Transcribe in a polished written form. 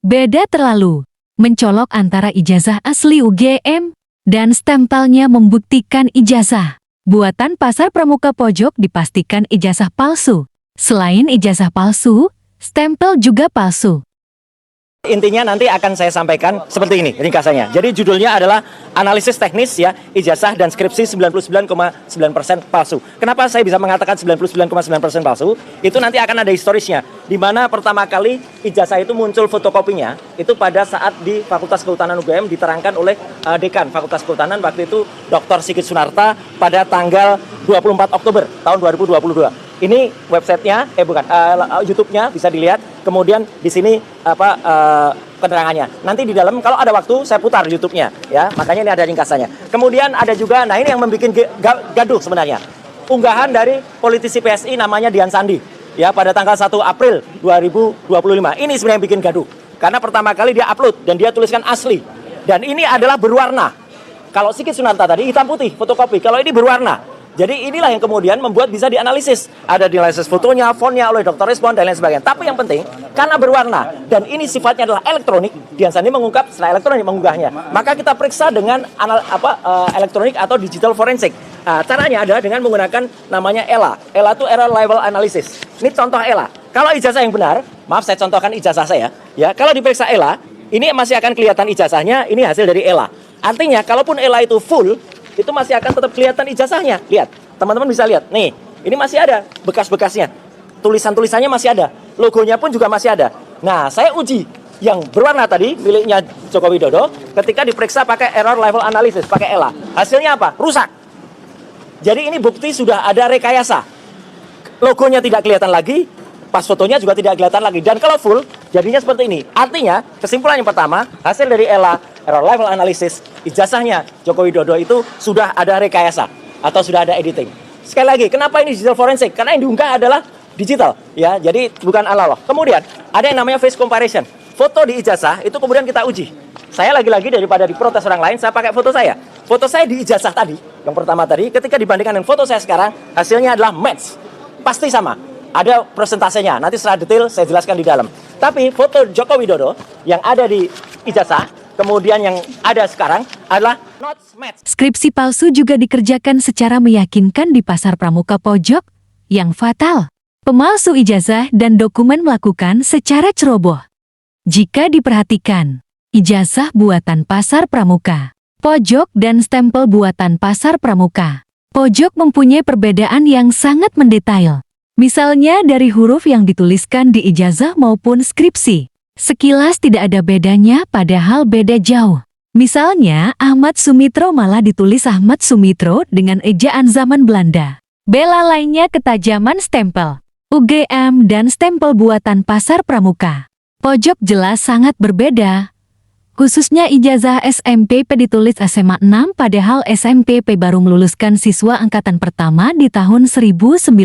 Beda terlalu. Mencolok antara ijazah asli UGM dan stempelnya membuktikan ijazah. Buatan Pasar Pramuka Pojok dipastikan ijazah palsu. Selain ijazah palsu, stempel juga palsu. Intinya nanti akan saya sampaikan seperti ini ringkasannya. Jadi judulnya adalah analisis teknis ya, ijazah dan skripsi 99,9% palsu. Kenapa saya bisa mengatakan 99,9% palsu? Itu nanti akan ada historisnya. Di mana pertama kali ijazah itu muncul fotokopinya itu pada saat di Fakultas Kehutanan UGM diterangkan oleh Dekan Fakultas Kehutanan waktu itu Dr. Sigit Sunarta pada tanggal 24 Oktober tahun 2022. Ini websitenya, YouTube-nya bisa dilihat. Kemudian di sini keterangannya. Nanti di dalam kalau ada waktu saya putar YouTube-nya, ya. Makanya ini ada ringkasannya. Kemudian ada juga, nah ini yang membuat gaduh sebenarnya. Unggahan dari politisi PSI namanya Dian Sandi, ya pada tanggal 1 April 2025. Ini sebenarnya yang bikin gaduh. Karena pertama kali dia upload dan dia tuliskan asli. Dan ini adalah berwarna. Kalau Sigit Sunarta tadi hitam putih, fotokopi. Kalau ini berwarna. Jadi inilah yang kemudian membuat bisa dianalisis. Ada dianalisis fotonya, fontnya oleh Dr. Respon dan lain sebagainya. Tapi yang penting, karena berwarna dan ini sifatnya adalah elektronik, Dian Sandi mengungkap setelah elektronik mengunggahnya. Maka kita periksa dengan elektronik atau digital forensik. Caranya adalah dengan menggunakan namanya ELA. ELA itu Error Level Analysis. Ini contoh ELA. Kalau ijazah yang benar, maaf saya contohkan ijazah saya. Ya, kalau diperiksa ELA, ini masih akan kelihatan ijazahnya, ini hasil dari ELA. Artinya, kalaupun ELA itu full, itu masih akan tetap kelihatan ijazahnya. Lihat, teman-teman bisa lihat. Nih, ini masih ada bekas-bekasnya. Tulisan-tulisannya masih ada. Logonya pun juga masih ada. Nah, saya uji yang berwarna tadi, miliknya Joko Widodo, ketika diperiksa pakai error level analysis, pakai ELA. Hasilnya apa? Rusak. Jadi ini bukti sudah ada rekayasa. Logonya tidak kelihatan lagi, pas fotonya juga tidak kelihatan lagi. Dan kalau full, jadinya seperti ini. Artinya, kesimpulan yang pertama, hasil dari ELA, error level analysis, ijazahnya Joko Widodo itu sudah ada rekayasa atau sudah ada editing. Sekali lagi, kenapa ini digital forensik? Karena yang diunggah adalah digital, ya. Jadi bukan analog. Kemudian ada yang namanya face comparison. Foto di ijazah itu kemudian kita uji. Saya lagi-lagi daripada diprotes orang lain, saya pakai foto saya. Foto saya di ijazah tadi, yang pertama tadi, ketika dibandingkan dengan foto saya sekarang, hasilnya adalah match. Pasti sama. Ada presentasenya. Nanti secara detail saya jelaskan di dalam. Tapi foto Joko Widodo yang ada di ijazah, kemudian yang ada sekarang adalah not match. Skripsi palsu juga dikerjakan secara meyakinkan di Pasar Pramuka Pojok. Yang fatal, pemalsu ijazah dan dokumen melakukan secara ceroboh. Jika diperhatikan, ijazah buatan Pasar Pramuka Pojok dan stempel buatan Pasar Pramuka Pojok mempunyai perbedaan yang sangat mendetail. Misalnya dari huruf yang dituliskan di ijazah maupun skripsi. Sekilas tidak ada bedanya padahal beda jauh. Misalnya Ahmad Sumitro malah ditulis Ahmad Sumitro dengan ejaan zaman Belanda. Bela lainnya ketajaman stempel UGM dan stempel buatan Pasar Pramuka Pojok jelas sangat berbeda. Khususnya ijazah SMPP ditulis SMA 6 padahal SMPP baru meluluskan siswa angkatan pertama di tahun 1981.